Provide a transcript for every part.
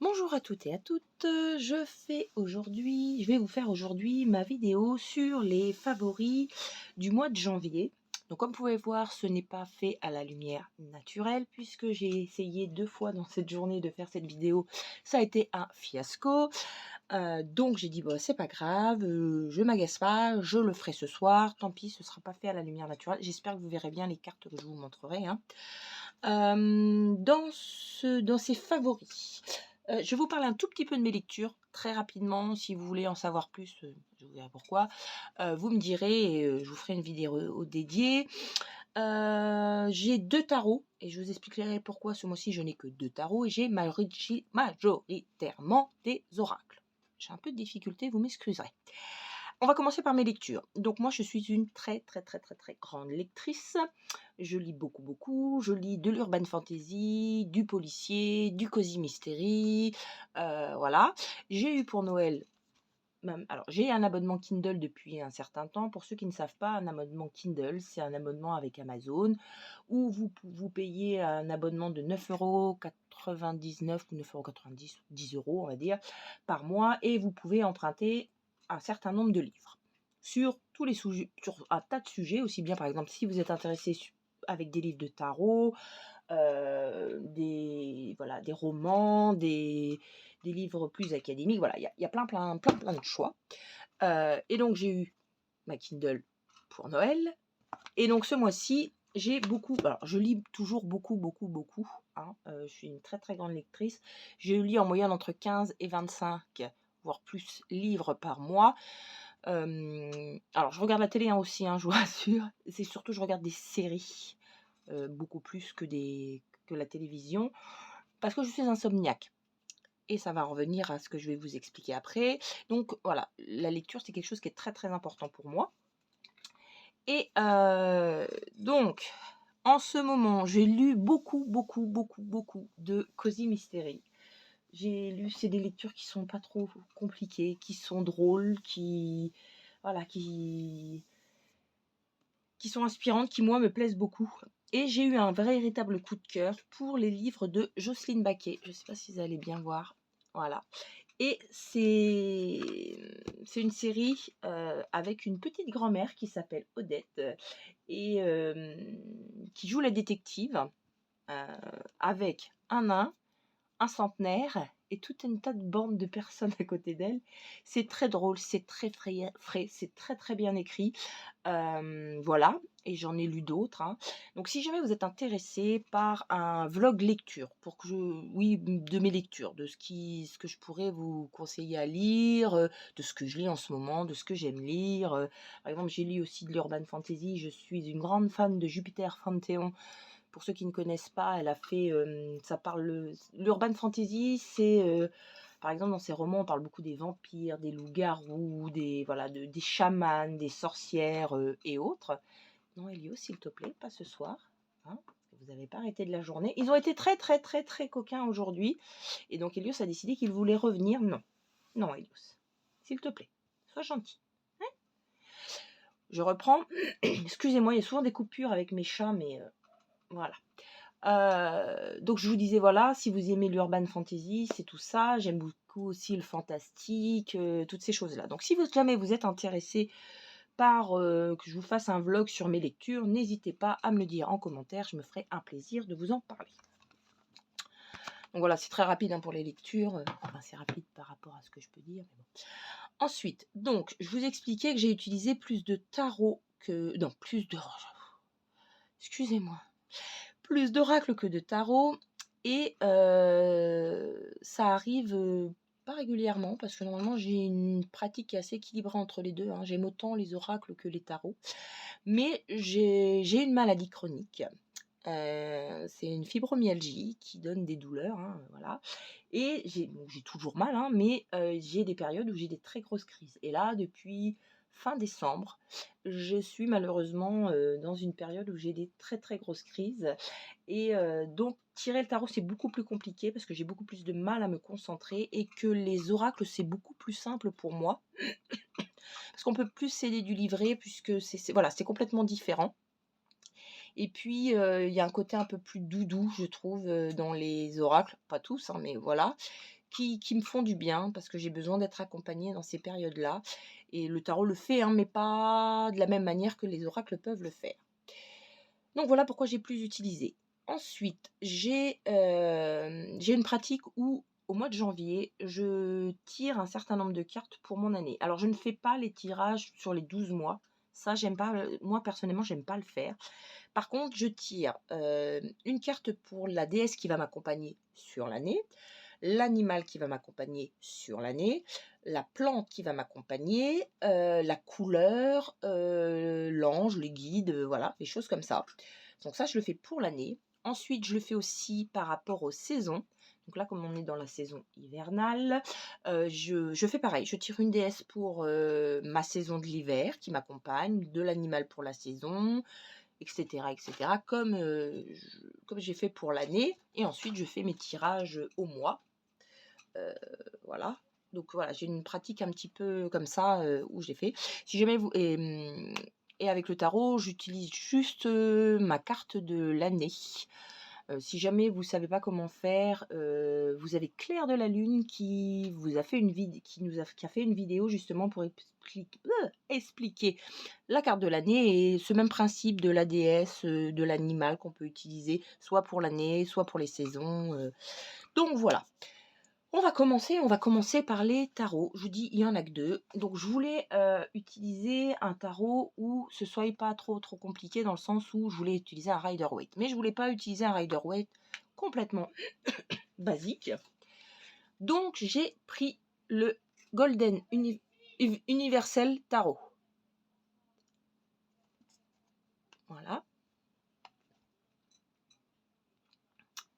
Bonjour à toutes et à toutes, je vais vous faire aujourd'hui ma vidéo sur les favoris du mois de janvier. Donc comme vous pouvez voir, ce n'est pas fait à la lumière naturelle puisque j'ai essayé 2 fois dans cette journée de faire cette vidéo. Ça a été un fiasco, donc j'ai dit: «Bah, c'est pas grave, je m'agace pas, je le ferai ce soir, tant pis, ce sera pas fait à la lumière naturelle». J'espère que vous verrez bien les cartes que je vous montrerai, hein. Dans ces favoris, je vais vous parler un tout petit peu de mes lectures, très rapidement. Si vous voulez en savoir plus, je vous dirai pourquoi. Vous me direz et je vous ferai une vidéo dédiée. J'ai 2 tarots et je vous expliquerai pourquoi ce mois-ci je n'ai que 2 tarots et j'ai majoritairement des oracles. J'ai un peu de difficulté, vous m'excuserez. On va commencer par mes lectures. Donc moi, je suis une très grande lectrice. Je lis beaucoup. Je lis de l'urban fantasy, du policier, du cosy mystery, voilà. J'ai eu pour Noël alors j'ai un abonnement Kindle depuis un certain temps. Pour ceux qui ne savent pas, un abonnement Kindle, c'est un abonnement avec Amazon où vous payez un abonnement de 9,99 € ou 9,90 €, 10 € on va dire, par mois et vous pouvez emprunter un certain nombre de livres sur tous les sujets, sur un tas de sujets, aussi bien par exemple si vous êtes intéressé avec des livres de tarot, des romans, des livres plus académiques. Voilà, il y a plein de choix. Et donc j'ai eu ma Kindle pour Noël. Et donc ce mois-ci, j'ai beaucoup. Alors je lis toujours beaucoup. Hein, je suis une très grande lectrice. Je lis en moyenne entre 15 et 25, voire plus, livres par mois. Alors je regarde la télé aussi, hein, je vous rassure. C'est surtout je regarde des séries, beaucoup plus que la télévision, parce que je suis insomniaque. Et ça va revenir à ce que je vais vous expliquer après. Donc voilà, la lecture, c'est quelque chose qui est très important pour moi. Et donc, en ce moment, j'ai lu beaucoup de cosy mystery. J'ai lu, c'est des lectures qui sont pas trop compliquées, qui sont drôles, voilà, qui sont inspirantes, qui moi me plaisent beaucoup. Et j'ai eu un véritable coup de cœur pour les livres de Jocelyne Baquet. Je ne sais pas si vous allez bien voir. Voilà. Et c'est une série avec une petite grand-mère qui s'appelle Odette et qui joue la détective avec un nain, un centenaire et tout un tas de bandes de personnes à côté d'elle. C'est très drôle, c'est très frais, c'est très bien écrit. Voilà, et j'en ai lu d'autres, hein. Donc si jamais vous êtes intéressé par un vlog lecture, pour que oui, de mes lectures, de ce que je pourrais vous conseiller à lire, de ce que je lis en ce moment, de ce que j'aime lire. Par exemple, j'ai lu aussi de l'urban fantasy. Je suis une grande fan de Jupiter Fanthéon. Pour ceux qui ne connaissent pas, elle a fait, l'urban fantasy, c'est, par exemple, dans ses romans, on parle beaucoup des vampires, des loups-garous, des chamans, des sorcières et autres. Non, Elio, s'il te plaît, pas ce soir. Hein, vous n'avez pas arrêté de la journée. Ils ont été très coquins aujourd'hui. Et donc, Elios a décidé qu'il voulait revenir. Non, non, Elios, s'il te plaît, sois gentil. Hein, je reprends. Excusez-moi, il y a souvent des coupures avec mes chats, mais voilà. Donc je vous disais, voilà, si vous aimez l'urban fantasy, c'est tout ça. J'aime beaucoup aussi le fantastique, toutes ces choses-là. Donc si jamais vous êtes intéressé par que je vous fasse un vlog sur mes lectures, n'hésitez pas à me le dire en commentaire. Je me ferai un plaisir de vous en parler. Donc voilà, c'est très rapide, hein, pour les lectures. Enfin, c'est rapide par rapport à ce que je peux dire. Mais bon. Ensuite, donc, je vous expliquais que j'ai utilisé plus de tarot que... Non, excusez-moi. Plus d'oracles que de tarot. Et ça arrive pas régulièrement, parce que normalement j'ai une pratique assez équilibrée entre les deux, hein. J'aime autant les oracles que les tarots. Mais j'ai une maladie chronique. C'est une fibromyalgie qui donne des douleurs, hein, voilà. Et j'ai toujours mal, hein, mais j'ai des périodes où j'ai des très grosses crises. Et là, depuis fin décembre, je suis malheureusement dans une période où j'ai des très grosses crises. Et donc, tirer le tarot, c'est beaucoup plus compliqué parce que j'ai beaucoup plus de mal à me concentrer et que les oracles, c'est beaucoup plus simple pour moi. Parce qu'on peut plus s'aider du livret puisque voilà, c'est complètement différent. Et puis, il y a un côté un peu plus doudou, je trouve, dans les oracles, pas tous, hein, mais voilà, qui me font du bien parce que j'ai besoin d'être accompagnée dans ces périodes-là. Et le tarot le fait, hein, mais pas de la même manière que les oracles peuvent le faire. Donc voilà pourquoi j'ai plus utilisé. Ensuite, j'ai une pratique où au mois de janvier, je tire un certain nombre de cartes pour mon année. Alors je ne fais pas les tirages sur les 12 mois. Ça, j'aime pas. Moi, personnellement, j'aime pas le faire. Par contre, je tire une carte pour la déesse qui va m'accompagner sur l'année, l'animal qui va m'accompagner sur l'année, la plante qui va m'accompagner, la couleur, l'ange, les guides, voilà, des choses comme ça. Donc ça, je le fais pour l'année. Ensuite, je le fais aussi par rapport aux saisons. Donc là, comme on est dans la saison hivernale, je fais pareil. Je tire une déesse pour ma saison de l'hiver qui m'accompagne, de l'animal pour la saison, etc., etc., comme j'ai fait pour l'année. Et ensuite, je fais mes tirages au mois. Voilà. Donc voilà, j'ai une pratique un petit peu comme ça où j'ai fait. Si jamais vous... Et avec le tarot, j'utilise juste ma carte de l'année. Si jamais vous ne savez pas comment faire, vous avez Claire de la Lune qui vous a fait qui a fait une vidéo justement pour expliquer la carte de l'année et ce même principe de la déesse, de l'animal qu'on peut utiliser soit pour l'année, soit pour les saisons. Donc voilà. On va commencer par les tarots. Je vous dis, il y en a que 2. Donc je voulais utiliser un tarot où ce soit pas trop compliqué, dans le sens où je voulais utiliser un Rider-Waite. Mais je voulais pas utiliser un Rider-Waite complètement basique. Donc j'ai pris le Golden Universel Tarot. Voilà.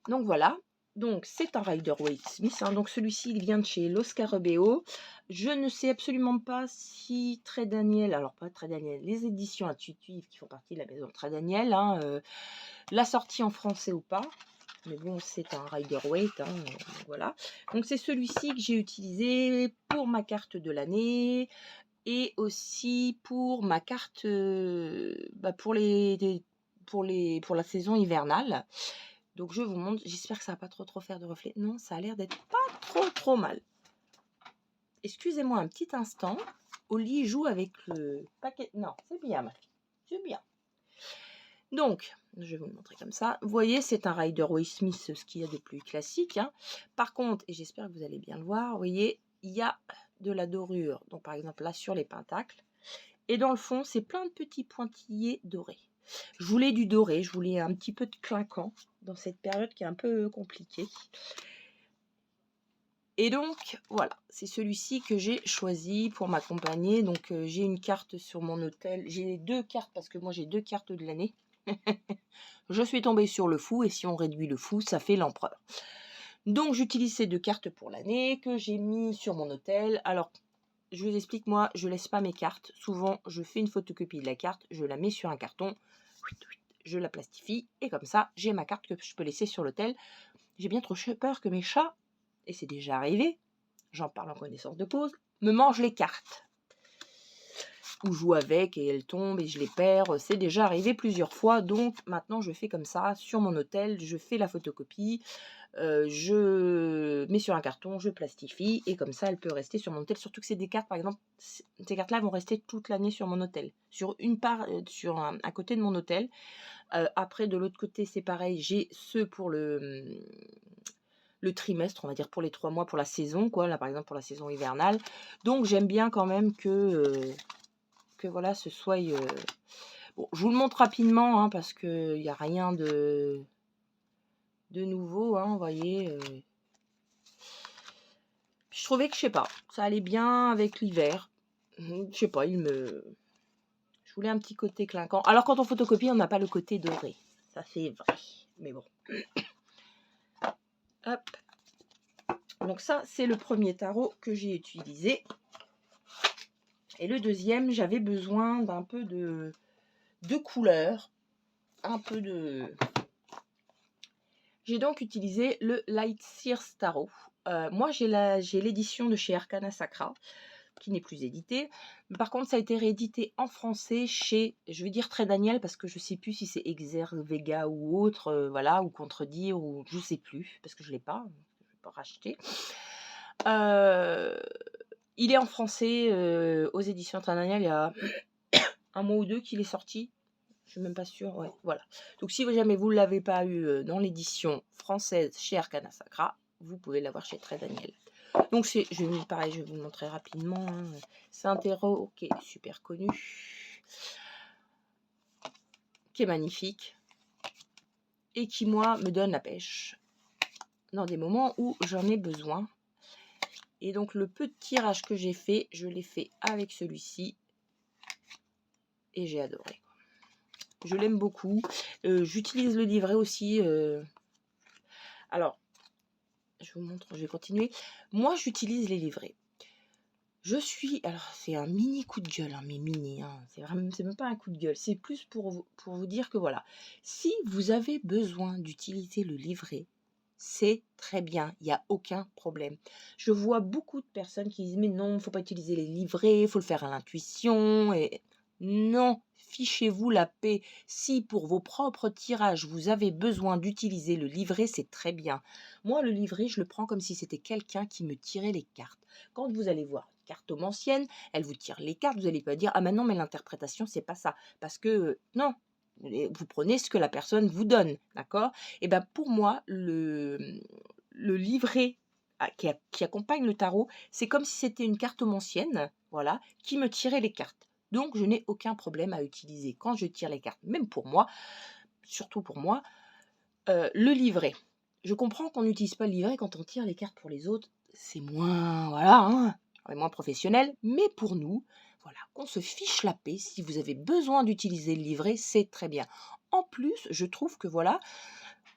Donc voilà. Donc c'est un Rider-Waite Smith, hein. Donc celui-ci il vient de chez Los Scarabeo. Je ne sais absolument pas si Très Daniel, alors pas Très Daniel, les éditions intuitives qui font partie de la maison Très Daniel, hein, l'a sorti en français ou pas. Mais bon, c'est un Rider-Waite, hein, voilà. Donc c'est celui-ci que j'ai utilisé pour ma carte de l'année et aussi pour ma carte pour la saison hivernale. Donc je vous montre, j'espère que ça va pas trop faire de reflet. Non, ça a l'air d'être pas trop mal. Excusez-moi un petit instant. Oli joue avec le paquet. Non, c'est bien ma fille, c'est bien. Donc, je vais vous le montrer comme ça. Vous voyez, c'est un Rider-Waite Smith, ce qu'il y a de plus classique, hein. Par contre, et j'espère que vous allez bien le voir, vous voyez, il y a de la dorure. Donc par exemple là sur les pentacles. Et dans le fond, c'est plein de petits pointillés dorés. Je voulais du doré, je voulais un petit peu de clinquant dans cette période qui est un peu compliquée. Et donc, voilà, c'est celui-ci que j'ai choisi pour m'accompagner. Donc, j'ai une carte sur mon hôtel. J'ai 2 cartes parce que moi, j'ai 2 cartes de l'année. Je suis tombée sur le fou et si on réduit le fou, ça fait l'empereur. Donc, j'utilise ces 2 cartes pour l'année que j'ai mis sur mon hôtel. Alors, je vous explique, moi, je laisse pas mes cartes. Souvent, je fais une photocopie de la carte, je la mets sur un carton, je la plastifie, et comme ça, j'ai ma carte que je peux laisser sur l'hôtel. J'ai bien trop peur que mes chats, et c'est déjà arrivé, j'en parle en connaissance de cause, me mangent les cartes. Ou jouent avec et elles tombent et je les perds. C'est déjà arrivé plusieurs fois, donc maintenant je fais comme ça sur mon hôtel, je fais la photocopie, je mets sur un carton, je plastifie et comme ça elle peut rester sur mon hôtel. Surtout que c'est des cartes, par exemple, ces cartes-là vont rester toute l'année sur mon hôtel, sur une part, sur un côté de mon hôtel. Après de l'autre côté c'est pareil, j'ai ceux pour le trimestre, on va dire pour les 3 mois, pour la saison, quoi, là par exemple pour la saison hivernale. Donc j'aime bien quand même que voilà, ce soit... Bon, je vous le montre rapidement, hein, parce qu'il n'y a rien de nouveau, hein, vous voyez. Puis je trouvais que, je sais pas, ça allait bien avec l'hiver. Je sais pas, je voulais un petit côté clinquant. Alors quand on photocopie, on n'a pas le côté doré. Ça c'est vrai, mais bon. Hop. Donc ça, c'est le premier tarot que j'ai utilisé. Et le deuxième, j'avais besoin d'un peu de couleur, un peu de... J'ai donc utilisé le Light Sears Tarot. Moi, j'ai l'édition de chez Arcana Sacra, qui n'est plus éditée. Par contre, ça a été réédité en français chez, je vais dire Très Daniel, parce que je ne sais plus si c'est Exervega ou autre, voilà, ou Contredire, ou je ne sais plus, parce que je ne l'ai pas, je ne vais pas racheter. Il est en français aux éditions Tanania. Il y a un mois ou deux qu'il est sorti. Je suis même pas sûre. Ouais, voilà. Donc si jamais vous ne l'avez pas eu dans l'édition française chez Arcana Sacra, vous pouvez l'avoir chez Très Daniel. Donc pareil, je vais vous le montrer rapidement. Hein. C'est un terreau qui est super connu, qui est magnifique et qui, moi, me donne la pêche dans des moments où j'en ai besoin. Et donc le peu de tirage que j'ai fait, je l'ai fait avec celui-ci et j'ai adoré. Je l'aime beaucoup. J'utilise le livret aussi. Alors, je vous montre, je vais continuer. Moi, j'utilise les livrets. Alors c'est un mini coup de gueule, hein, mais mini, hein, c'est même pas un coup de gueule, c'est plus pour vous dire que voilà, si vous avez besoin d'utiliser le livret, c'est très bien, il n'y a aucun problème. Je vois beaucoup de personnes qui disent mais non, il ne faut pas utiliser les livrets, il faut le faire à l'intuition, et non, fichez-vous la paix. Si pour vos propres tirages, vous avez besoin d'utiliser le livret, c'est très bien. Moi, le livret, je le prends comme si c'était quelqu'un qui me tirait les cartes. Quand vous allez voir une cartomancienne, elle vous tire les cartes, vous n'allez pas dire « Ah mais non, mais l'interprétation, c'est pas ça. » Parce que non, vous prenez ce que la personne vous donne, d'accord? Et bien pour moi, le livret qui accompagne le tarot, c'est comme si c'était une cartomancienne, voilà, qui me tirait les cartes. Donc je n'ai aucun problème à utiliser quand je tire les cartes, même pour moi, surtout pour moi, le livret. Je comprends qu'on n'utilise pas le livret quand on tire les cartes pour les autres, c'est moins, voilà, hein, moins professionnel, mais pour nous, voilà, qu'on se fiche la paix. Si vous avez besoin d'utiliser le livret, c'est très bien. En plus, je trouve que voilà,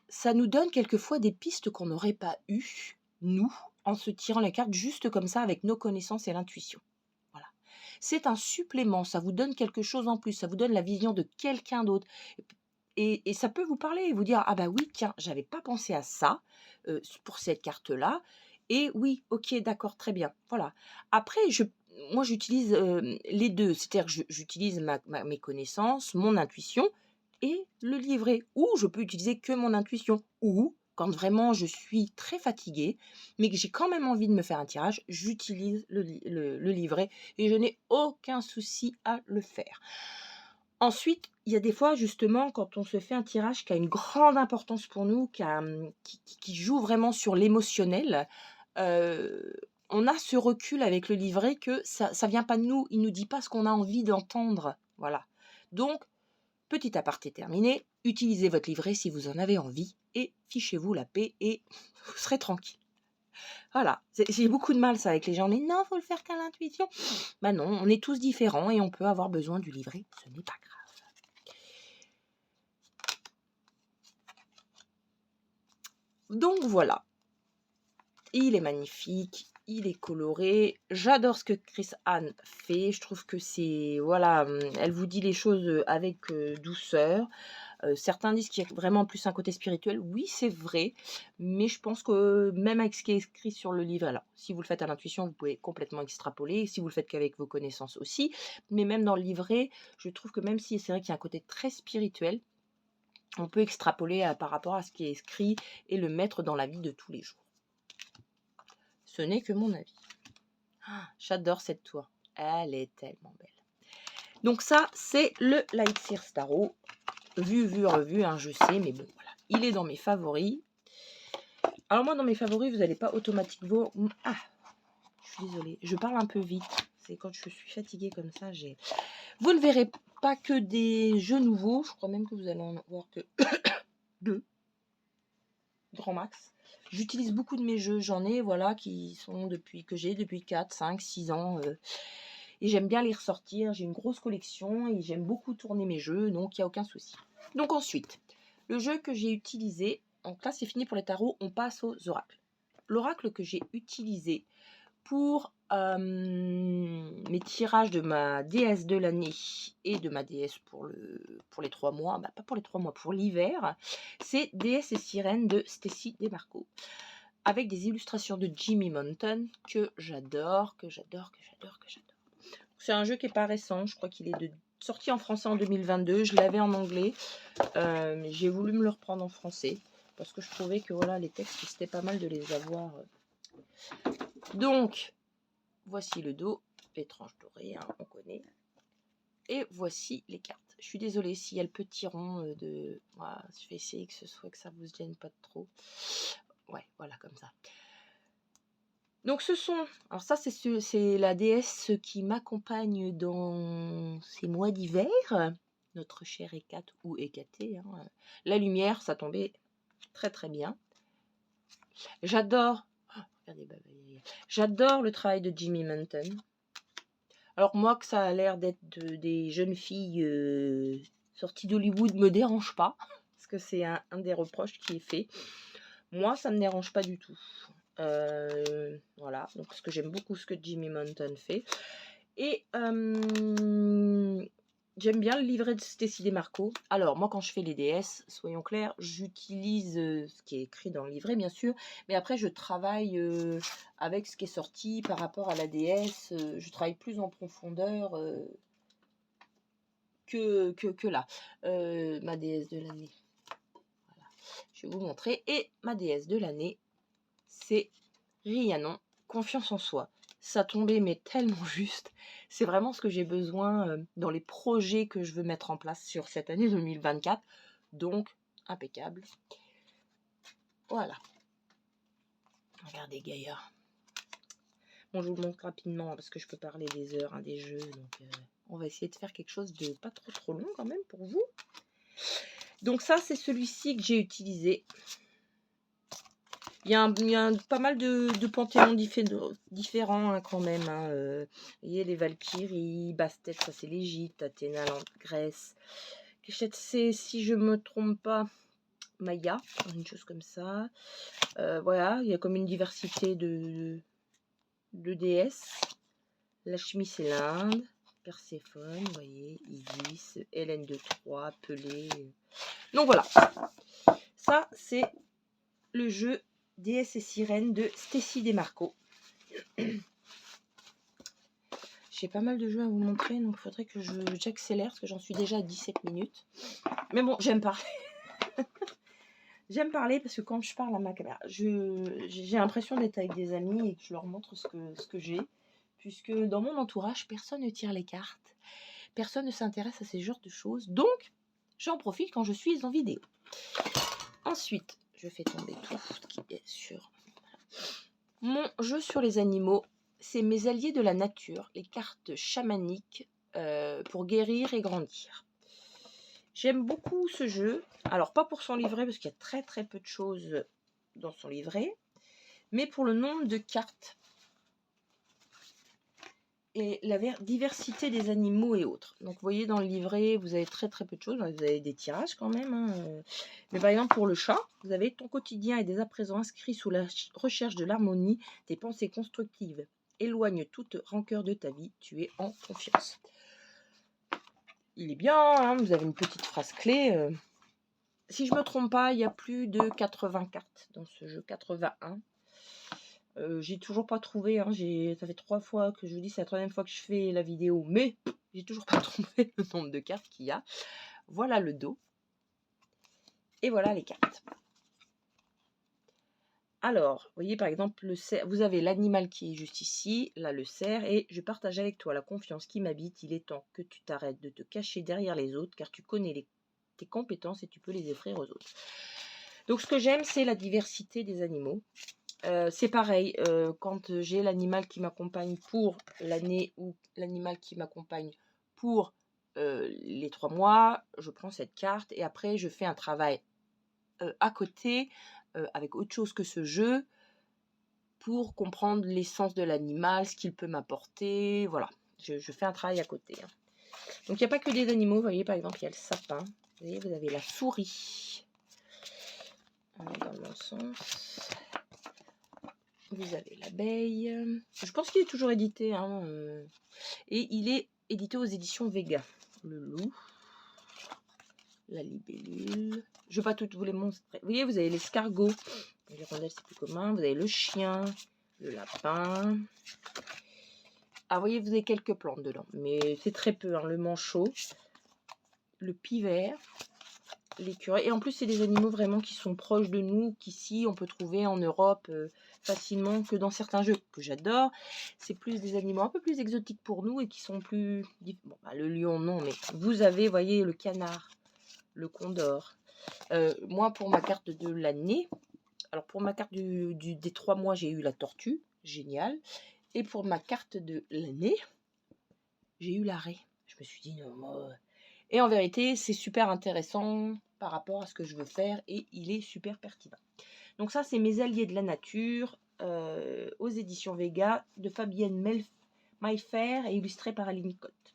ça nous donne quelquefois des pistes qu'on n'aurait pas eues, nous, en se tirant les cartes juste comme ça avec nos connaissances et l'intuition. Voilà. C'est un supplément, ça vous donne quelque chose en plus, ça vous donne la vision de quelqu'un d'autre. Et ça peut vous parler et vous dire: «Ah bah oui, tiens, j'avais pas pensé à ça, pour cette carte-là et oui, OK, d'accord, très bien». Voilà. Après moi j'utilise, les 2, c'est-à-dire que j'utilise mes connaissances, mon intuition et le livret. Ou je peux utiliser que mon intuition. Ou quand vraiment je suis très fatiguée, mais que j'ai quand même envie de me faire un tirage, j'utilise le livret et je n'ai aucun souci à le faire. Ensuite, il y a des fois justement quand on se fait un tirage qui a une grande importance pour nous, qui joue vraiment sur l'émotionnel, on a ce recul avec le livret que ça vient pas de nous, il nous dit pas ce qu'on a envie d'entendre, voilà. Donc, petit aparté terminé, utilisez votre livret si vous en avez envie et fichez-vous la paix et vous serez tranquille. Voilà, j'ai beaucoup de mal ça avec les gens, mais non, faut le faire qu'à l'intuition. Bah non, on est tous différents et on peut avoir besoin du livret, ce n'est pas grave. Donc voilà, il est magnifique, il est coloré, j'adore ce que Chris Anne fait, je trouve que c'est, voilà, elle vous dit les choses avec douceur. Certains disent qu'il y a vraiment plus un côté spirituel, oui c'est vrai, mais je pense que même avec ce qui est écrit sur le livre, alors si vous le faites à l'intuition, vous pouvez complètement extrapoler, si vous le faites qu'avec vos connaissances aussi, mais même dans le livret, je trouve que même si c'est vrai qu'il y a un côté très spirituel, on peut extrapoler par rapport à ce qui est écrit et le mettre dans la vie de tous les jours. Ce n'est que mon avis. Ah, j'adore cette tour. Elle est tellement belle. Donc ça, c'est le Light Sears Tarot. Vu, revu, hein, je sais, mais bon, voilà. Il est dans mes favoris. Alors moi, dans mes favoris, vous n'allez pas automatiquement... Ah, je suis désolée. Je parle un peu vite. C'est quand je suis fatiguée comme ça, vous ne verrez pas que des jeux nouveaux. Je crois même que vous allez en voir que 2. Grand max. J'utilise beaucoup de mes jeux, j'en ai, voilà, qui sont depuis 4, 5, 6 ans. Et j'aime bien les ressortir, j'ai une grosse collection et j'aime beaucoup tourner mes jeux, donc il n'y a aucun souci. Donc ensuite, le jeu que j'ai utilisé, donc là c'est fini pour les tarots, on passe aux oracles. L'oracle que j'ai utilisé pour mes tirages de ma déesse de l'année et de ma déesse pour les 3 mois, bah pas pour les 3 mois, pour l'hiver, c'est Déesse et Sirène de Stacy DeMarco, avec des illustrations de Jimmy Mountain que j'adore. C'est un jeu qui n'est pas récent, je crois qu'il est sorti en français en 2022, je l'avais en anglais, mais j'ai voulu me le reprendre en français, parce que je trouvais que voilà, les textes, c'était pas mal de les avoir Donc, voici le dos, étrange doré, hein, on connaît. Et voici les cartes. Je suis désolée s'il y a le petit rond de... Voilà, je vais essayer que ça vous gêne pas trop. Ouais, voilà, comme ça. Donc ce sont... Alors ça, c'est la déesse qui m'accompagne dans ces mois d'hiver. Notre chère Hécate ou Hécatée. Hein. La lumière, ça tombait très très bien. J'adore... Oh, regardez, j'adore le travail de Jimmy Manton. Alors moi, que ça a l'air d'être des jeunes filles sorties d'Hollywood, me dérange pas. Parce que c'est un des reproches qui est fait. Moi, ça me dérange pas du tout. Voilà, donc parce que j'aime beaucoup ce que Jimmy Manton fait. Et j'aime bien le livret de Stécie Desmarco. Alors, moi, quand je fais les DS, soyons clairs, j'utilise ce qui est écrit dans le livret, bien sûr. Mais après, je travaille avec ce qui est sorti par rapport à la DS. Je travaille plus en profondeur que là. Ma DS de l'année. Voilà. Je vais vous montrer. Et ma DS de l'année, c'est Rhiannon, confiance en soi. Ça tombait mais tellement juste. C'est vraiment ce que j'ai besoin dans les projets que je veux mettre en place sur cette année 2024. Donc, impeccable. Voilà. Regardez Gaïa. Bon, je vous le montre rapidement parce que je peux parler des heures, hein, des jeux. Donc, on va essayer de faire quelque chose de pas trop long quand même pour vous. Donc ça, c'est celui-ci que j'ai utilisé. Il y a pas mal de panthéons différents hein, quand même. Hein. Vous voyez, les Valkyries, Bastet, ça c'est l'Égypte, Athéna, en Grèce. Kéchet, c'est, si je me trompe pas, Maya, une chose comme ça. Voilà, il y a comme une diversité de déesses. Lachmi, c'est l'Inde. Perséphone, vous voyez, Isis, Hélène de Troie, Pelée. Donc voilà, ça c'est le jeu Déesse et Sirène de Stécie Desmarco. J'ai pas mal de jeux à vous montrer, donc il faudrait que j'accélère parce que j'en suis déjà à 17 minutes. Mais bon, j'aime parler. J'aime parler parce que quand je parle à ma caméra, j'ai l'impression d'être avec des amis et que je leur montre ce que j'ai. Puisque dans mon entourage, personne ne tire les cartes. Personne ne s'intéresse à ces genres de choses. Donc, j'en profite quand je suis en vidéo. Ensuite, je fais tomber tout ce qui est sur mon jeu sur les animaux. C'est mes alliés de la nature, les cartes chamaniques pour guérir et grandir. J'aime beaucoup ce jeu. Alors, pas pour son livret, parce qu'il y a très peu de choses dans son livret, mais pour le nombre de cartes et la diversité des animaux et autres. Donc, vous voyez, dans le livret, vous avez très peu de choses. Vous avez des tirages quand même. Hein. Mais par exemple, pour le chat, vous avez ton quotidien est dès à présent inscrit sous la recherche de l'harmonie, des pensées constructives. Éloigne toute rancœur de ta vie, tu es en confiance. Il est bien, hein, vous avez une petite phrase clé. Si je ne me trompe pas, il y a plus de 80 cartes dans ce jeu, 81. J'ai toujours pas trouvé, hein, ça fait 3 fois que je vous dis, c'est la 3e fois que je fais la vidéo, mais j'ai toujours pas trouvé le nombre de cartes qu'il y a. Voilà le dos. Et voilà les cartes. Alors, vous voyez par exemple, le cerf, vous avez l'animal qui est juste ici, là le cerf, et je partage avec toi la confiance qui m'habite. Il est temps que tu t'arrêtes de te cacher derrière les autres, car tu connais tes compétences et tu peux les offrir aux autres. Donc ce que j'aime, c'est la diversité des animaux. C'est pareil, quand j'ai l'animal qui m'accompagne pour l'année ou l'animal qui m'accompagne pour les 3 mois, je prends cette carte et après je fais un travail à côté avec autre chose que ce jeu pour comprendre l'essence de l'animal, ce qu'il peut m'apporter, voilà. Je fais un travail à côté. Hein. Donc il n'y a pas que des animaux, vous voyez par exemple il y a le sapin, vous voyez vous avez la souris, on est dans le bon sens. Vous avez l'abeille. Je pense qu'il est toujours édité. Hein, et il est édité aux éditions Vega. Le loup. La libellule. Je ne vais pas toutes vous les montrer. Vous voyez, vous avez l'escargot. Les rondelles, c'est plus commun. Vous avez le chien. Le lapin. Ah, vous voyez, vous avez quelques plantes dedans. Mais c'est très peu. Hein, le manchot. Le pivert. l'écureuil. Et en plus, c'est des animaux vraiment qui sont proches de nous, qu'ici, on peut trouver en Europe facilement que dans certains jeux que j'adore. C'est plus des animaux un peu plus exotiques pour nous et qui sont plus... Bon, bah, le lion, non, mais vous avez, voyez, le canard, le condor. Moi, pour ma carte de l'année, alors pour ma carte des 3 mois, j'ai eu la tortue, génial. Et pour ma carte de l'année, j'ai eu l'arrêt. Je me suis dit, non, moi... Et en vérité, c'est super intéressant par rapport à ce que je veux faire et il est super pertinent. Donc ça, c'est Mes alliés de la nature aux éditions Vega de Fabienne Maillefer et illustré par Aline Cotte.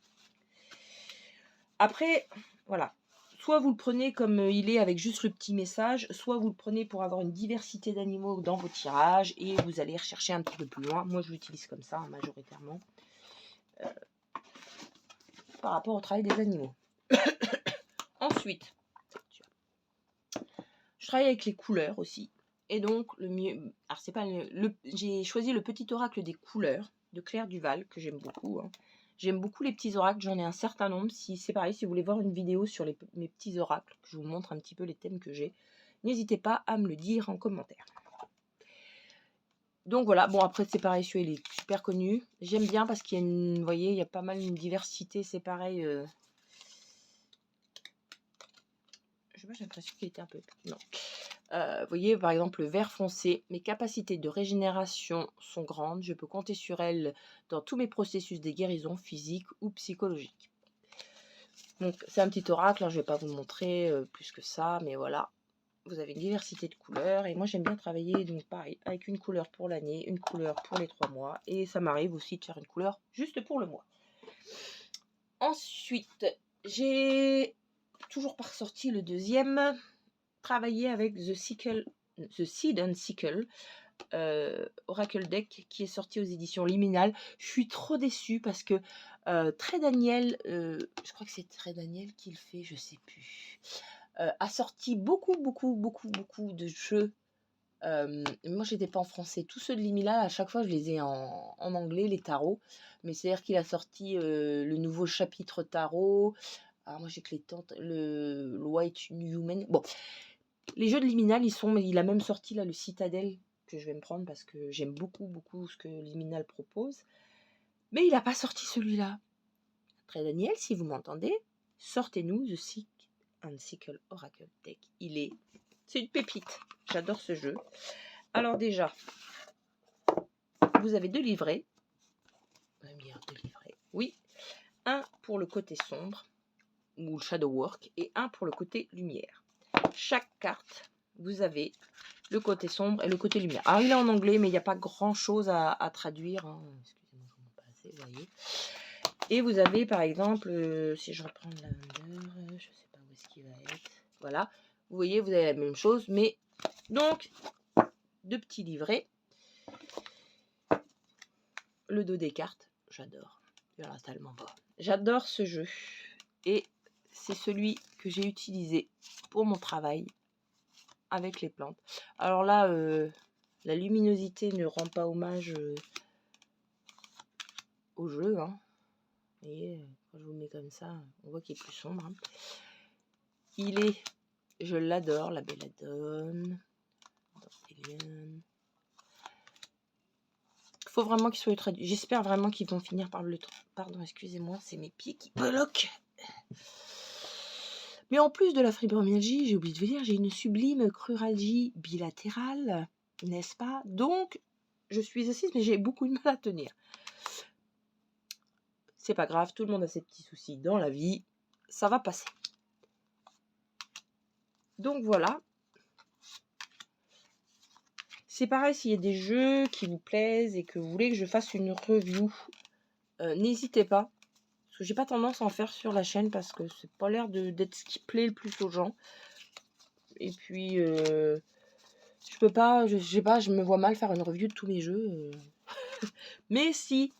Après, voilà. Soit vous le prenez comme il est avec juste le petit message, soit vous le prenez pour avoir une diversité d'animaux dans vos tirages et vous allez rechercher un petit peu plus loin. Moi, je l'utilise comme ça, majoritairement, par rapport au travail des animaux. Ensuite, je travaille avec les couleurs aussi. Et donc, le mieux... Alors, c'est pas j'ai choisi le petit oracle des couleurs de Claire Duval, que j'aime beaucoup. Hein. J'aime beaucoup les petits oracles, j'en ai un certain nombre. Si c'est pareil, si vous voulez voir une vidéo sur mes petits oracles, que je vous montre un petit peu les thèmes que j'ai, n'hésitez pas à me le dire en commentaire. Donc voilà, bon après c'est pareil, celui-là il est super connu. J'aime bien parce qu'il y a une, vous voyez, il y a pas mal une diversité, c'est pareil. Je sais pas, j'ai l'impression qu'il était un peu... Non. Vous voyez, par exemple, le vert foncé. Mes capacités de régénération sont grandes. Je peux compter sur elles dans tous mes processus de guérison physique ou psychologique. Donc, c'est un petit oracle. Hein, je ne vais pas vous le montrer plus que ça. Mais voilà, vous avez une diversité de couleurs. Et moi, j'aime bien travailler, donc pareil, avec une couleur pour l'année, une couleur pour les 3 mois. Et ça m'arrive aussi de faire une couleur juste pour le mois. Ensuite, j'ai toujours pas ressorti le deuxième... Travailler avec The Seed and Sickle Oracle Deck qui est sorti aux éditions Liminal. Je suis trop déçue parce que Très Daniel, je crois que c'est Très Daniel qui le fait, je sais plus, a sorti beaucoup de jeux. Moi j'étais pas en français, tous ceux de Liminal à chaque fois je les ai en anglais, les tarots, mais c'est à dire qu'il a sorti le nouveau chapitre tarot. Alors moi j'ai que le White Human. Bon, les jeux de Liminal, il a même sorti là le Citadel que je vais me prendre parce que j'aime beaucoup ce que Liminal propose. Mais il n'a pas sorti celui-là. Très Daniel, si vous m'entendez, sortez-nous The Seed and Sickle Oracle Deck. C'est une pépite. J'adore ce jeu. Alors déjà, vous avez 2 livrets. On va me dire 2 livrets. Oui. Un pour le côté sombre ou le shadow work et un pour le côté lumière. Chaque carte, vous avez le côté sombre et le côté lumière. Alors, il est en anglais, mais il n'y a pas grand-chose à traduire. Hein. Excusez-moi, je ne vois pas assez, vous voyez. Et vous avez, par exemple, si je reprends Lavender, je ne sais pas où est-ce qu'il va être. Voilà. Vous voyez, vous avez la même chose, mais... Donc, 2 petits livrets. Le dos des cartes, j'adore. Il reste tellement bas. J'adore ce jeu. Et c'est celui que j'ai utilisé pour mon travail avec les plantes. Alors là, la luminosité ne rend pas hommage au jeu. Hein. Vous voyez, quand je vous le mets comme ça, on voit qu'il est plus sombre. Hein. Je l'adore, la belladone. Il faut vraiment qu'il soit traduit. J'espère vraiment qu'ils vont finir par le... Pardon, excusez-moi, c'est mes pieds qui bloquent. Mais en plus de la fibromyalgie, j'ai oublié de vous dire, j'ai une sublime cruralgie bilatérale, n'est-ce pas? Donc, je suis assise, mais j'ai beaucoup de mal à tenir. C'est pas grave, tout le monde a ses petits soucis dans la vie. Ça va passer. Donc voilà. C'est pareil, s'il y a des jeux qui vous plaisent et que vous voulez que je fasse une review, n'hésitez pas. Parce que j'ai pas tendance à en faire sur la chaîne parce que c'est pas l'air d'être ce qui plaît le plus aux gens. Et puis, je peux pas, je sais pas, je me vois mal faire une review de tous mes jeux. Mais si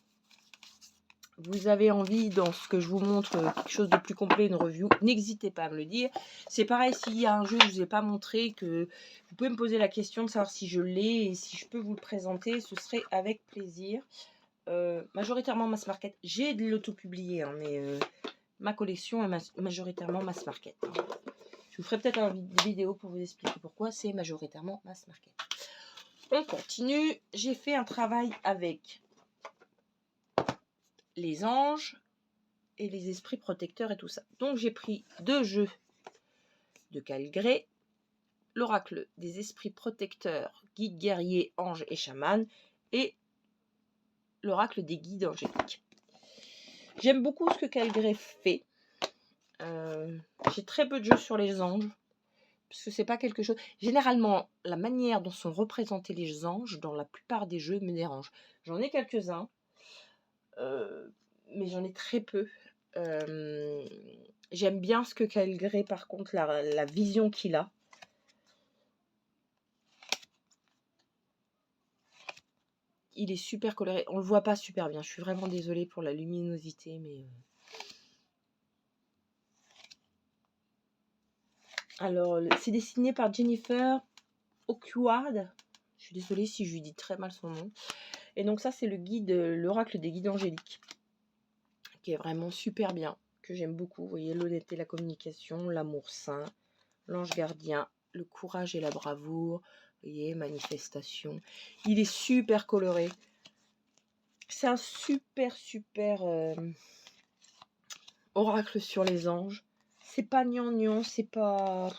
vous avez envie, dans ce que je vous montre, quelque chose de plus complet, une review, n'hésitez pas à me le dire. C'est pareil, s'il y a un jeu que je ne vous ai pas montré, que vous pouvez me poser la question de savoir si je l'ai et si je peux vous le présenter, ce serait avec plaisir. Majoritairement mass market. J'ai de l'auto-publié, hein, mais ma collection est majoritairement mass market. Hein. Je vous ferai peut-être une vidéo pour vous expliquer pourquoi. C'est majoritairement mass market. On continue. J'ai fait un travail avec les anges et les esprits protecteurs et tout ça. Donc j'ai pris 2 jeux de Kyle Gray, l'oracle des esprits protecteurs, guides guerriers, anges et chamans, et l'oracle des guides angéliques. J'aime beaucoup ce que Kyle Gray fait. J'ai très peu de jeux sur les anges, parce que c'est pas quelque chose... Généralement, la manière dont sont représentés les anges dans la plupart des jeux me dérange. J'en ai quelques-uns, mais j'en ai très peu. J'aime bien ce que Kyle Gray, par contre, la vision qu'il a. Il est super coloré. On le voit pas super bien. Je suis vraiment désolée pour la luminosité, mais... Alors, c'est dessiné par Jennifer Oquard. Je suis désolée si je lui dis très mal son nom. Et donc ça, c'est le guide, l'oracle des guides angéliques, qui est vraiment super bien, que j'aime beaucoup. Vous voyez, l'honnêteté, la communication, l'amour saint, l'ange gardien, le courage et la bravoure. Vous voyez, manifestation. Il est super coloré. C'est un super oracle sur les anges. C'est pas gnangnan, c'est pas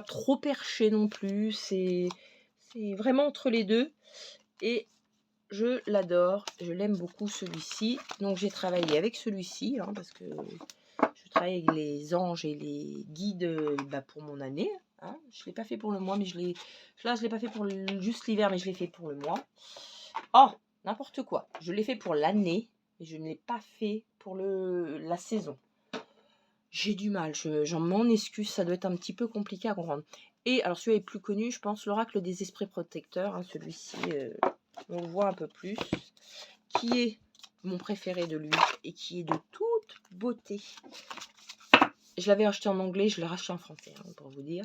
trop perché non plus. C'est vraiment entre les deux. Et je l'adore, je l'aime beaucoup celui-ci. Donc j'ai travaillé avec celui-ci, hein, parce que je travaille avec les anges et les guides pour mon année. Hein. Je ne l'ai pas fait pour le mois, mais je l'ai pas fait pour juste l'hiver, mais je l'ai fait pour le mois. Oh, n'importe quoi. Je l'ai fait pour l'année, mais je ne l'ai pas fait pour la saison. J'ai du mal, j'en m'en excuse, ça doit être un petit peu compliqué à comprendre. Et alors celui-là est plus connu, je pense, l'oracle des esprits protecteurs. Hein, celui-ci, on le voit un peu plus. Qui est mon préféré de lui et qui est de toute beauté. Je l'avais acheté en anglais, je l'ai racheté en français, hein, pour vous dire.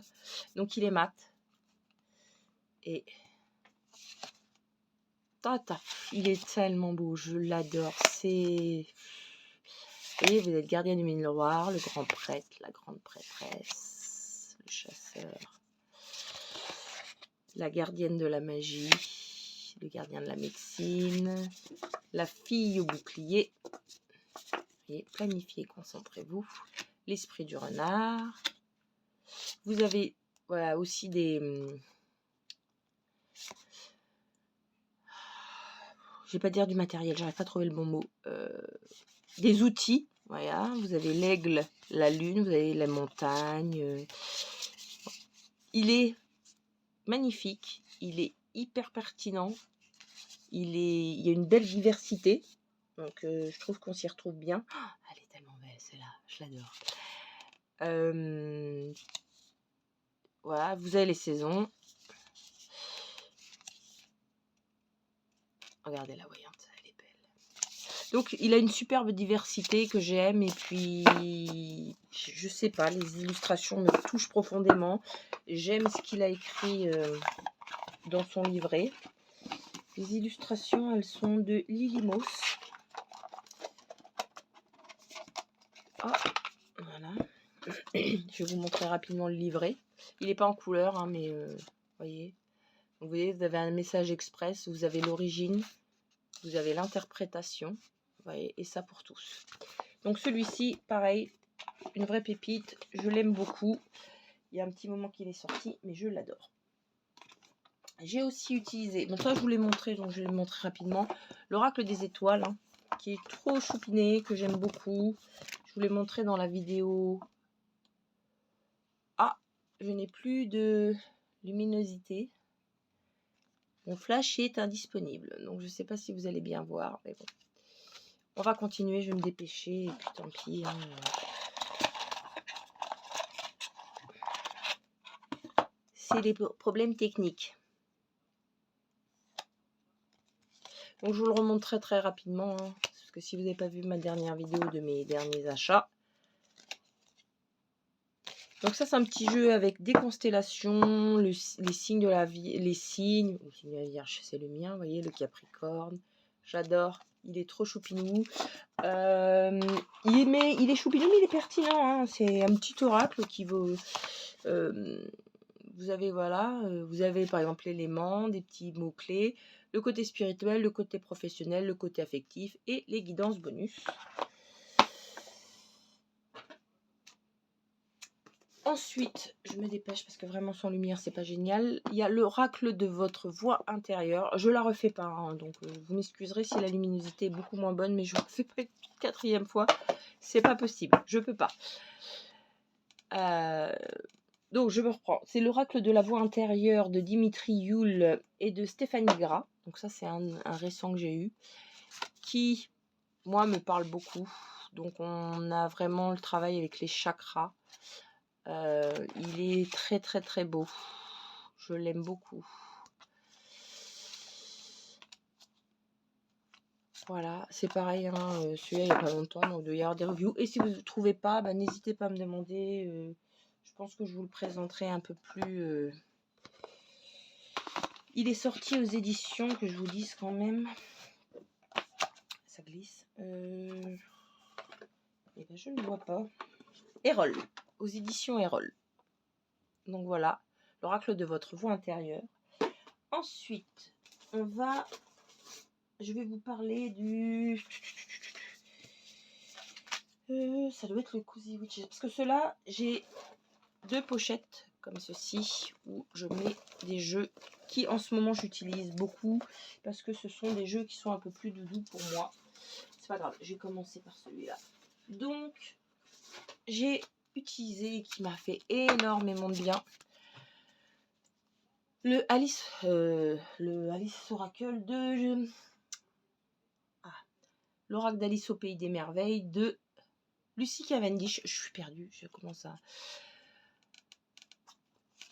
Donc il est mat. Et... Tata, il est tellement beau, je l'adore. C'est... Vous voyez, vous êtes gardien du miroir, le grand prêtre, la grande prêtresse, le chasseur, la gardienne de la magie, le gardien de la médecine, la fille au bouclier. Et planifiez, concentrez-vous. L'esprit du renard. Vous avez voilà, aussi des... je vais pas dire du matériel, j'arrive pas à trouver le bon mot. Des outils. Voilà, vous avez l'aigle, la lune, vous avez la montagne. Il est magnifique, il est hyper pertinent. Il y a une belle diversité. Donc je trouve qu'on s'y retrouve bien. Oh, elle est tellement belle celle-là, je l'adore. Voilà, vous avez les saisons. Regardez la voyante, elle est belle. Donc il a une superbe diversité que j'aime. Et puis, je sais pas, les illustrations me touchent profondément. J'aime ce qu'il a écrit dans son livret. Les illustrations, elles sont de Lilymos. Oh, voilà. Je vais vous montrer rapidement le livret. Il n'est pas en couleur, hein, mais voyez. Vous voyez, vous avez un message express, vous avez l'origine, vous avez l'interprétation, vous voyez, et ça pour tous. Donc celui-ci, pareil, une vraie pépite, je l'aime beaucoup. Il y a un petit moment qu'il est sorti, mais je l'adore. J'ai aussi utilisé, bon ça je vous l'ai montré, donc je vais le montrer rapidement, l'oracle des étoiles, hein, qui est trop choupiné, que j'aime beaucoup. Je vous l'ai montré dans la vidéo. Ah, je n'ai plus de luminosité. Mon flash est indisponible, donc je ne sais pas si vous allez bien voir, mais bon. On va continuer, je vais me dépêcher, et puis tant pis. Hein. C'est les problèmes techniques. Donc je vous le remonte très rapidement, hein, parce que si vous n'avez pas vu ma dernière vidéo de mes derniers achats. Donc ça c'est un petit jeu avec des constellations, les signes de la vie, les signes de la Vierge, c'est le mien, vous voyez, le Capricorne, J'adore. Il est trop choupinou. Il est choupinou, mais il est pertinent. Hein. C'est un petit oracle qui vaut... vous avez, voilà, vous avez par exemple l'élément, des petits mots-clés, le côté spirituel, le côté professionnel, le côté affectif et les guidances bonus. Ensuite, je me dépêche parce que vraiment sans lumière, c'est pas génial. Il y a l'oracle de votre voix intérieure. Je la refais pas, hein, donc vous m'excuserez si la luminosité est beaucoup moins bonne, mais je ne refais pas une quatrième fois. C'est pas possible, je peux pas. Donc je me reprends. C'est l'oracle de la voix intérieure de Dimitri Youl et de Stéphanie Gras. Donc ça, c'est un récent que j'ai eu, qui, moi, me parle beaucoup. Donc on a vraiment le travail avec les chakras. Il est très très très beau. Je l'aime beaucoup. Voilà, c'est pareil, hein, celui-là il n'y a pas longtemps, donc il doit y avoir des reviews. Et si vous ne trouvez pas, bah, n'hésitez pas à me demander. Je pense que je vous le présenterai un peu plus. Il est sorti aux éditions, que je vous dise quand même. Ça glisse. Et ben, je ne le vois pas. Erol, aux éditions Erol. Donc voilà, l'oracle de votre voix intérieure. Ensuite, je vais vous parler du... ça doit être le Cozy Witches. Parce que ceux-là, j'ai 2 pochettes comme ceci, où je mets des jeux qui en ce moment j'utilise beaucoup. Parce que ce sont des jeux qui sont un peu plus doudous pour moi. C'est pas grave, j'ai commencé par celui-là. Donc, j'ai utilisé, qui m'a fait énormément de bien, le Alice Oracle de... l'oracle d'Alice au Pays des Merveilles de Lucy Cavendish. Je suis perdue, je commence à...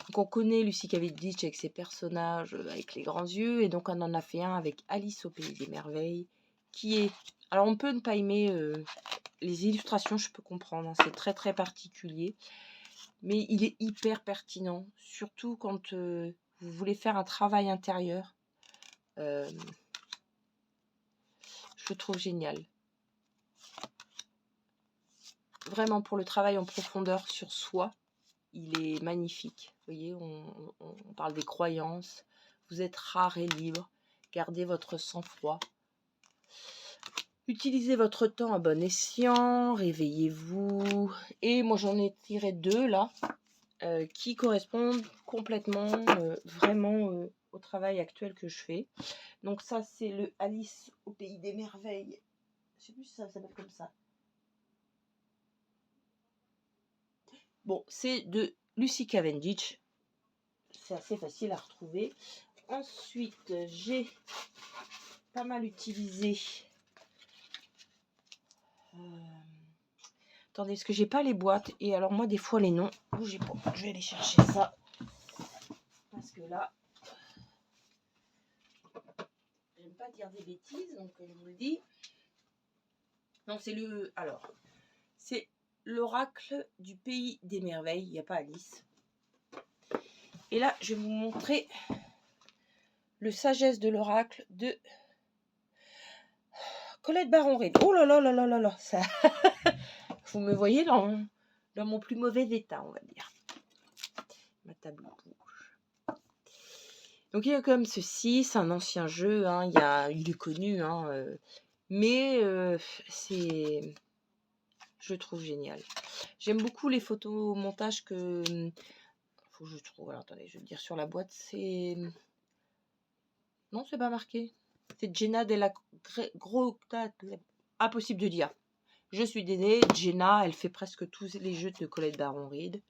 Donc on connaît Lucy Cavendish avec ses personnages avec les grands yeux, et donc on en a fait un avec Alice au Pays des Merveilles, qui est... Alors on peut ne pas aimer les illustrations, je peux comprendre, hein, c'est très très particulier, mais il est hyper pertinent, surtout quand vous voulez faire un travail intérieur. Je le trouve génial. Vraiment, pour le travail en profondeur sur soi, il est magnifique. Vous voyez, on parle des croyances. Vous êtes rare et libre. Gardez votre sang-froid. Utilisez votre temps à bon escient. Réveillez-vous. Et moi, j'en ai tiré 2 là, qui correspondent complètement, vraiment au travail actuel que je fais. Donc ça, c'est le Alice au Pays des Merveilles. Je sais plus si ça s'appelle comme ça. Bon, c'est de Lucy Cavendish. C'est assez facile à retrouver. Ensuite, j'ai pas mal utilisé... Attendez, parce que j'ai pas les boîtes. Et alors moi, des fois, les noms... Bougez pas, je vais aller chercher ça. Parce que là... J'aime pas dire des bêtises, donc je vous le dis. Non, c'est le... Alors, c'est l'oracle du Pays des Merveilles. Il n'y a pas Alice. Et là, je vais vous montrer le sagesse de l'oracle de Colette Baron-Reid. Oh là là là là là là, ça... Vous me voyez dans mon plus mauvais état, on va dire. Ma table rouge. Donc il y a comme ceci, c'est un ancien jeu, hein, il est connu, hein, mais c'est... Je le trouve génial. J'aime beaucoup les photomontages que... Faut que je trouve, alors attendez, je vais le dire sur la boîte, c'est... Non, c'est pas marqué. C'est Jenna de la Grota... Impossible de dire. Je suis désolée, Jenna, elle fait presque tous les jeux de Colette Baron-Reid.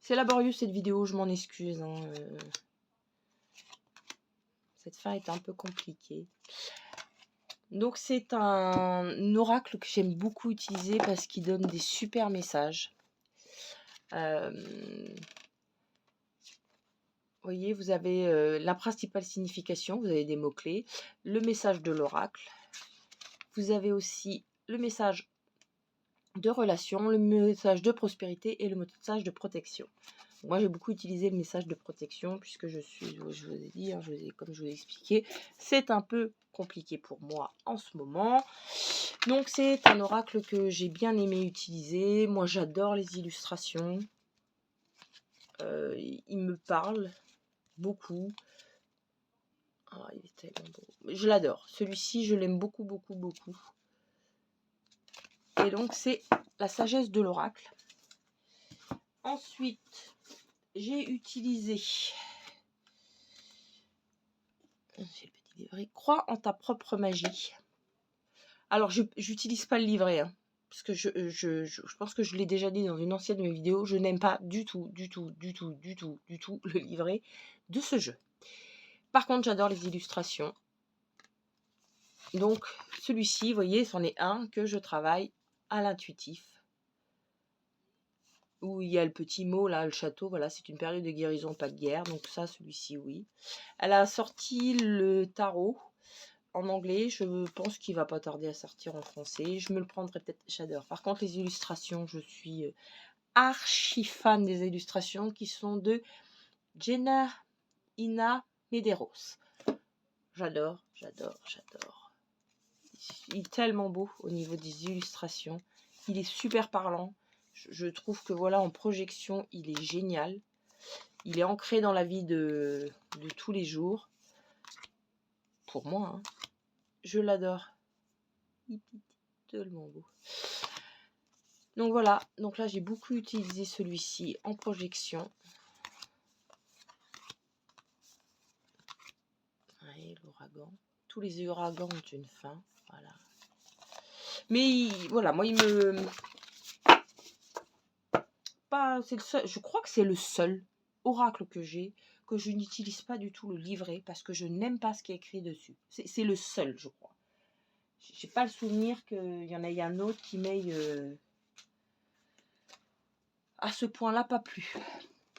C'est laborieux cette vidéo, je m'en excuse. Hein. Cette fin est un peu compliquée. Donc c'est un oracle que j'aime beaucoup utiliser parce qu'il donne des super messages. Vous voyez, vous avez la principale signification, vous avez des mots-clés, le message de l'oracle. Vous avez aussi le message de relation, le message de prospérité et le message de protection. Moi, j'ai beaucoup utilisé le message de protection puisque je vous ai dit, hein, comme je vous ai expliqué, c'est un peu compliqué pour moi en ce moment. Donc, c'est un oracle que j'ai bien aimé utiliser. Moi, j'adore les illustrations. Il me parle beaucoup. Ah, il est tellement beau. Je l'adore. Celui-ci, je l'aime beaucoup, beaucoup, beaucoup. Et donc, c'est la sagesse de l'oracle. Ensuite, j'ai utilisé le petit livret. Crois en ta propre magie. Alors, je n'utilise pas le livret, hein, parce que je pense que je l'ai déjà dit dans une ancienne de mes vidéos. Je n'aime pas du tout le livret de ce jeu. Par contre, j'adore les illustrations. Donc, celui-ci, vous voyez, c'en est un que je travaille à l'intuitif. Où il y a le petit mot, là, le château, voilà, c'est une période de guérison, pas de guerre. Donc ça, celui-ci, oui. Elle a sorti le tarot en anglais. Je pense qu'il va pas tarder à sortir en français. Je me le prendrai peut-être, j'adore. Par contre, les illustrations, je suis archi fan des illustrations qui sont de Jenna Ina Medeiros. J'adore. Il est tellement beau au niveau des illustrations. Il est super parlant. Je trouve que voilà, en projection, il est génial. Il est ancré dans la vie de tous les jours. Pour moi, hein. Je l'adore. Il est tellement beau. Donc voilà. Donc là, j'ai beaucoup utilisé celui-ci en projection. Ouais, l'ouragan. Tous les ouragans ont une fin. Voilà. Mais voilà, moi, il me... c'est le seul, je crois que c'est le seul oracle que j'ai, que je n'utilise pas du tout le livret, parce que je n'aime pas ce qui est écrit dessus. C'est le seul, je crois. J'ai pas le souvenir qu'il y en ait un autre qui m'aille à ce point-là pas plu.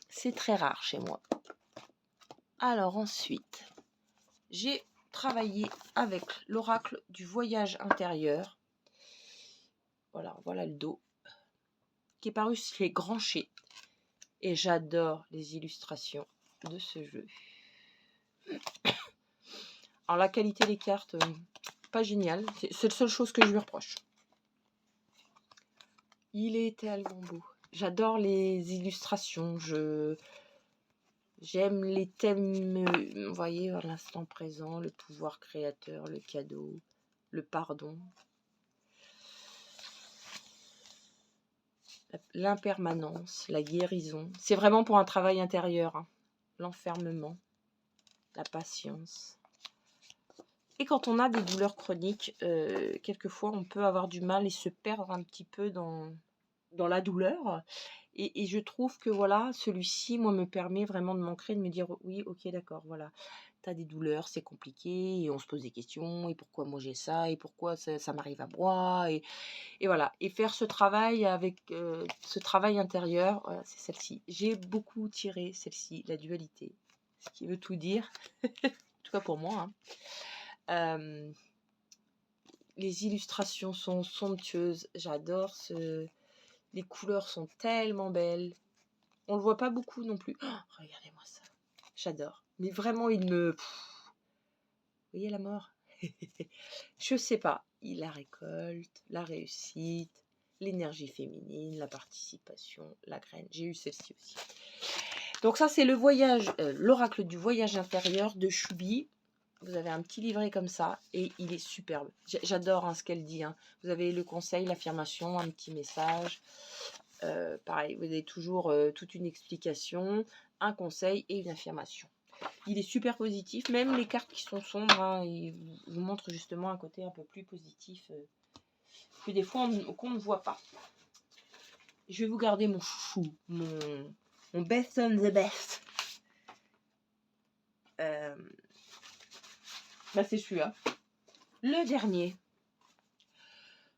C'est très rare chez moi. Alors ensuite, j'ai travaillé avec l'oracle du voyage intérieur. Voilà le dos. Qui est paru chez Grancher. Et j'adore les illustrations de ce jeu. Alors la qualité des cartes, pas géniale. C'est la seule chose que je lui reproche. Il est tellement beau. J'adore les illustrations. J'aime les thèmes, vous voyez, à l'instant présent, le pouvoir créateur, le cadeau, le pardon, l'impermanence, la guérison. C'est vraiment pour un travail intérieur, hein. L'enfermement, la patience. Et quand on a des douleurs chroniques, quelquefois on peut avoir du mal et se perdre un petit peu dans la douleur. Et je trouve que voilà, celui-ci, moi, me permet vraiment de m'ancrer, de me dire oui, ok, d'accord, voilà, tu as des douleurs, c'est compliqué, et on se pose des questions, et pourquoi moi j'ai ça, et pourquoi ça m'arrive à moi, et voilà. Et faire ce travail avec ce travail intérieur, voilà, c'est celle-ci. J'ai beaucoup tiré celle-ci, la dualité, ce qui veut tout dire, en tout cas pour moi, hein. Les illustrations sont somptueuses, j'adore les couleurs sont tellement belles. On le voit pas beaucoup non plus. Oh, regardez-moi ça. J'adore. Mais vraiment, il me... Vous voyez la mort? Je sais pas. Il la récolte, la réussite, l'énergie féminine, la participation, la graine. J'ai eu celle-ci aussi. Donc ça, c'est le voyage, l'oracle du voyage intérieur de Choubi. Vous avez un petit livret comme ça et il est superbe. J'adore hein, ce qu'elle dit. Hein. Vous avez le conseil, l'affirmation, un petit message. Pareil, vous avez toujours toute une explication, un conseil et une affirmation. Il est super positif, même les cartes qui sont sombres, hein, ils vous montrent justement un côté un peu plus positif que des fois qu'on ne voit pas. Je vais vous garder mon chouchou, mon best on the best. C'est celui-là. Le dernier.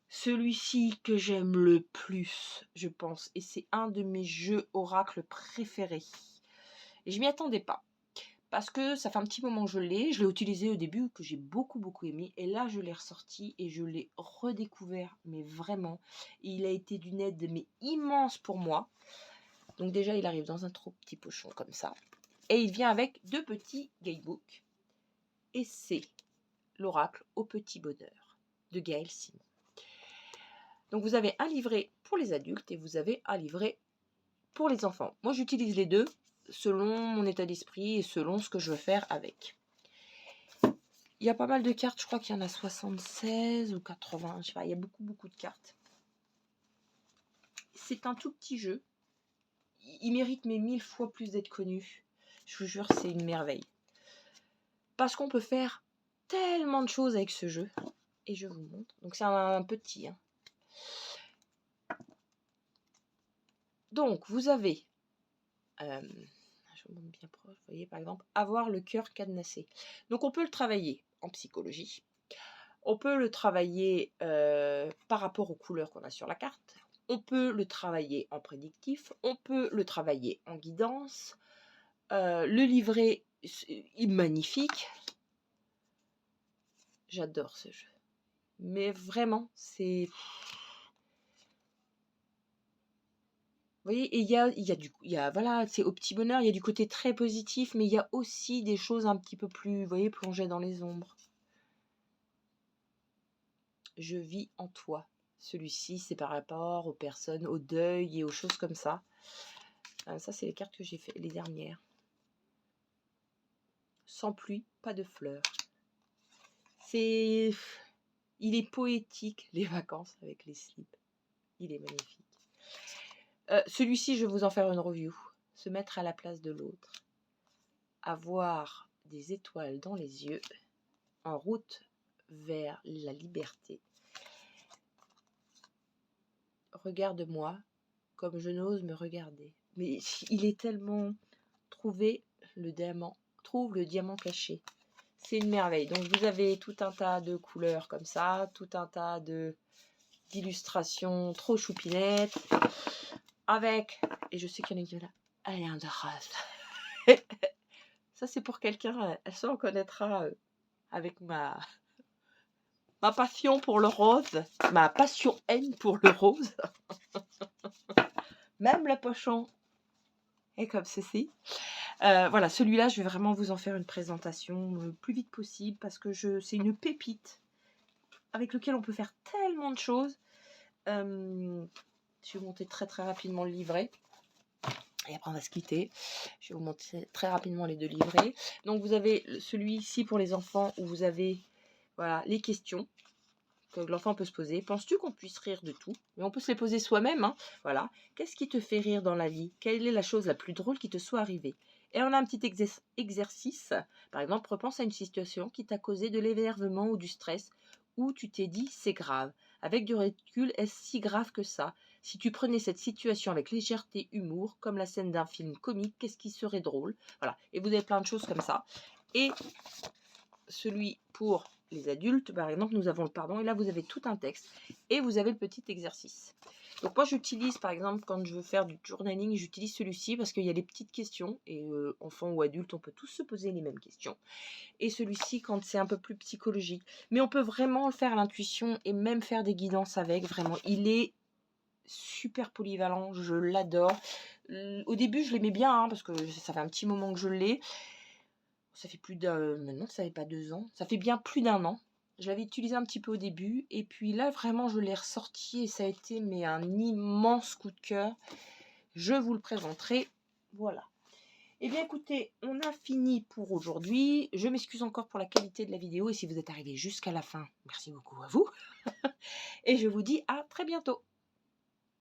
Celui-ci que j'aime le plus, je pense, et c'est un de mes jeux oracles préférés. Et je m'y attendais pas, parce que ça fait un petit moment que je l'ai utilisé au début, que j'ai beaucoup aimé, et là je l'ai ressorti et je l'ai redécouvert, mais vraiment, il a été d'une aide mais immense pour moi. Donc déjà, il arrive dans un trop petit pochon comme ça. Et il vient avec 2 petits guidebooks. Et c'est l'oracle au petit bonheur de Gaël Simon. Donc vous avez un livret pour les adultes et vous avez un livret pour les enfants. Moi, j'utilise les deux selon mon état d'esprit et selon ce que je veux faire avec. Il y a pas mal de cartes, je crois qu'il y en a 76 ou 80, je sais pas, il y a beaucoup de cartes. C'est un tout petit jeu. Il mérite mais 1000 fois plus d'être connu. Je vous jure, c'est une merveille. Parce qu'on peut faire tellement de choses avec ce jeu. Et je vous montre. Donc c'est un petit. Hein. Donc vous avez... je vous montre bien proche. Vous voyez par exemple, avoir le cœur cadenassé. Donc on peut le travailler en psychologie. On peut le travailler par rapport aux couleurs qu'on a sur la carte. On peut le travailler en prédictif. On peut le travailler en guidance. Le livret est magnifique. J'adore ce jeu. Mais vraiment, c'est... Vous voyez, et il y a, voilà, c'est au petit bonheur, il y a du côté très positif, mais il y a aussi des choses un petit peu plus, vous voyez, plongées dans les ombres. Je vis en toi. Celui-ci, c'est par rapport aux personnes, au deuil et aux choses comme ça. Ça, c'est les cartes que j'ai fait, les dernières. Sans pluie, pas de fleurs. Il est poétique, les vacances avec les slips. Il est magnifique. Celui-ci, je vais vous en faire une review. Se mettre à la place de l'autre. Avoir des étoiles dans les yeux. En route vers la liberté. Regarde-moi comme je n'ose me regarder. Mais il est tellement... Trouver le diamant. Trouve le diamant caché. C'est une merveille. Donc vous avez tout un tas de couleurs comme ça. Tout un tas d'illustrations trop choupinettes. Avec... Et je sais qu'il y en a qui là. Un de rose. Ça c'est pour quelqu'un. Elle s'en connaîtra avec ma passion pour le rose. Ma passion-haine pour le rose. Même la pochon est comme ceci. Voilà, celui-là, je vais vraiment vous en faire une présentation le plus vite possible parce que c'est une pépite avec lequel on peut faire tellement de choses. Je vais vous montrer très rapidement le livret. Et après, on va se quitter. Je vais vous montrer très rapidement les deux livrets. Donc, vous avez celui-ci pour les enfants où vous avez voilà, les questions que l'enfant peut se poser. Penses-tu qu'on puisse rire de tout? Mais on peut se les poser soi-même. Hein. Voilà. Qu'est-ce qui te fait rire dans la vie? Quelle est la chose la plus drôle qui te soit arrivée? Et on a un petit exercice. Par exemple, repense à une situation qui t'a causé de l'énervement ou du stress, où tu t'es dit c'est grave. Avec du recul, est-ce si grave que ça? Si tu prenais cette situation avec légèreté, humour, comme la scène d'un film comique, qu'est-ce qui serait drôle? Voilà. Et vous avez plein de choses comme ça. Et celui pour les adultes, par exemple, nous avons le pardon. Et là, vous avez tout un texte. Et vous avez le petit exercice. Donc moi, j'utilise, par exemple, quand je veux faire du journaling, j'utilise celui-ci parce qu'il y a des petites questions. Et enfants ou adultes, on peut tous se poser les mêmes questions. Et celui-ci, quand c'est un peu plus psychologique. Mais on peut vraiment le faire à l'intuition et même faire des guidances avec. Vraiment, il est super polyvalent. Je l'adore. Au début, je l'aimais bien hein, parce que ça fait un petit moment que je l'ai. Ça fait plus d'un... Maintenant, ça fait pas 2 ans. Ça fait bien plus d'1 an. Je l'avais utilisé un petit peu au début. Et puis là, vraiment, je l'ai ressorti. Et ça a été mais un immense coup de cœur. Je vous le présenterai. Voilà. Eh bien, écoutez, on a fini pour aujourd'hui. Je m'excuse encore pour la qualité de la vidéo. Et si vous êtes arrivé jusqu'à la fin, merci beaucoup à vous. Et je vous dis à très bientôt.